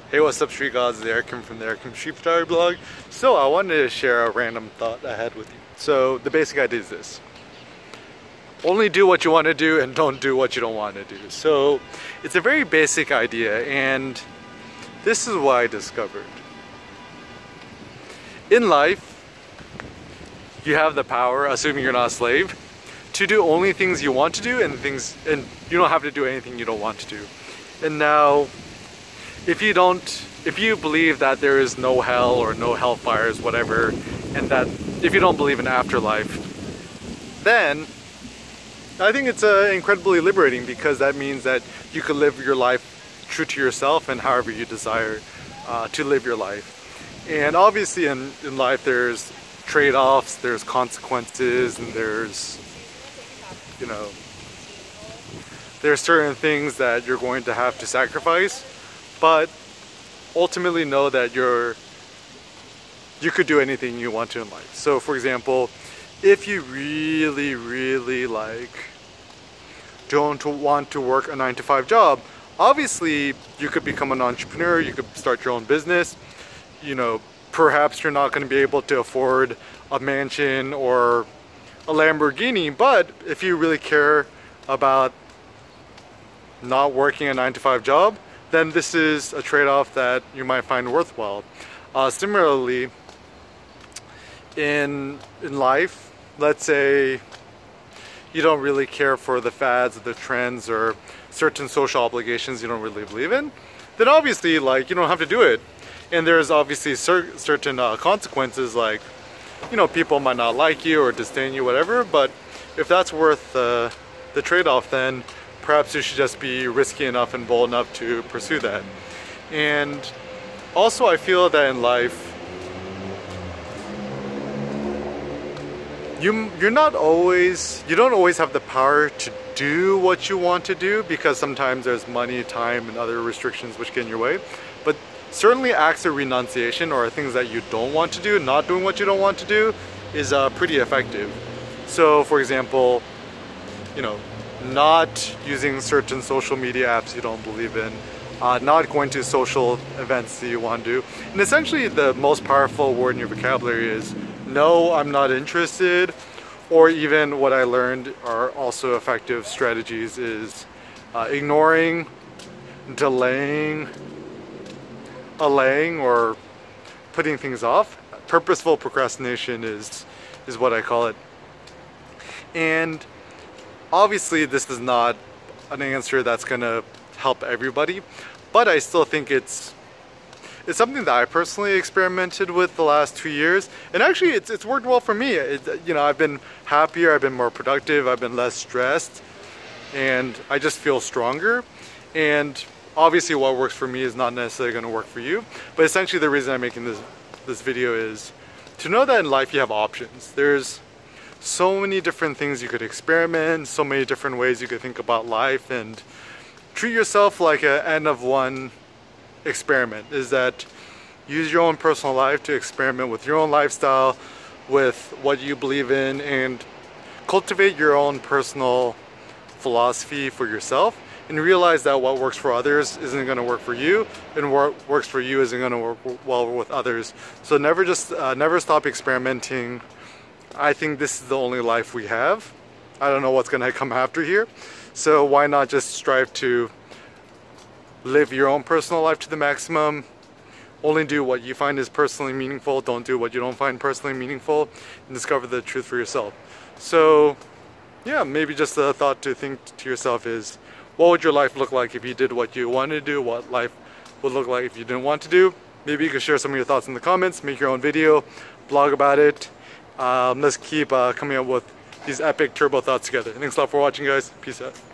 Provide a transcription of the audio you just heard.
Hey, what's up, Street Gods? It's Eric from the Eric Street Photography blog. So I wanted to share a random thought I had with you. So the basic idea is this: only do what you want to do and don't do what you don't want to do. So it's a very basic idea, and this is what I discovered. In life, you have the power, assuming you're not a slave, to do only things you want to do and you don't have to do anything you don't want to do. And now, if you believe that there is no hell or no hellfires, whatever, and that if you don't believe in afterlife, then I think it's incredibly liberating, because that means that you can live your life true to yourself and however you desire to live your life. And obviously in life there's trade-offs, there's consequences, and there's certain things that you're going to have to sacrifice. But ultimately know that you could do anything you want to in life. So for example, if you really don't want to work a 9-to-5 job, obviously you could become an entrepreneur, you could start your own business. Perhaps you're not going to be able to afford a mansion or a Lamborghini, but if you really care about not working a 9-to-5 job, then this is a trade-off that you might find worthwhile. Similarly, in life, let's say you don't really care for the fads or the trends or certain social obligations you don't really believe in, then obviously you don't have to do it. And there's obviously certain consequences, like people might not like you or disdain you, whatever. But if that's worth the trade-off, then perhaps you should just be risky enough and bold enough to pursue that. And also, I feel that in life, you don't always have the power to do what you want to do, because sometimes there's money, time, and other restrictions which get in your way. But certainly acts of renunciation, or things that you don't want to do, not doing what you don't want to do, is pretty effective. So for example, not using certain social media apps you don't believe in, not going to social events that you want to do. And essentially the most powerful word in your vocabulary is no, I'm not interested. Or even what I learned are also effective strategies is ignoring, delaying, allaying, or putting things off. Purposeful procrastination is what I call it. And obviously this is not an answer that's gonna help everybody, but I still think it's something that I personally experimented with the last 2 years, and actually it's worked well for me. I've been happier, I've been more productive, I've been less stressed, and I just feel stronger. And obviously what works for me is not necessarily going to work for you, but essentially the reason I'm making this video is to know that in life you have options. There's so many different things you could experiment, so many different ways you could think about life, and treat yourself like an N of 1 experiment. Is that use your own personal life to experiment with your own lifestyle, with what you believe in, and cultivate your own personal philosophy for yourself, and realize that what works for others isn't going to work for you, and what works for you isn't going to work well with others. So never stop experimenting. I think this is the only life we have. I don't know what's going to come after here, so why not just strive to live your own personal life to the maximum. Only do what you find is personally meaningful, don't do what you don't find personally meaningful, and discover the truth for yourself. So yeah, maybe just a thought to think to yourself is, what would your life look like if you did what you wanted to do? What life would look like if you didn't want to do? Maybe you could share some of your thoughts in the comments, make your own video, blog about it. Let's keep coming up with these epic turbo thoughts together. Thanks a lot for watching, guys. Peace out.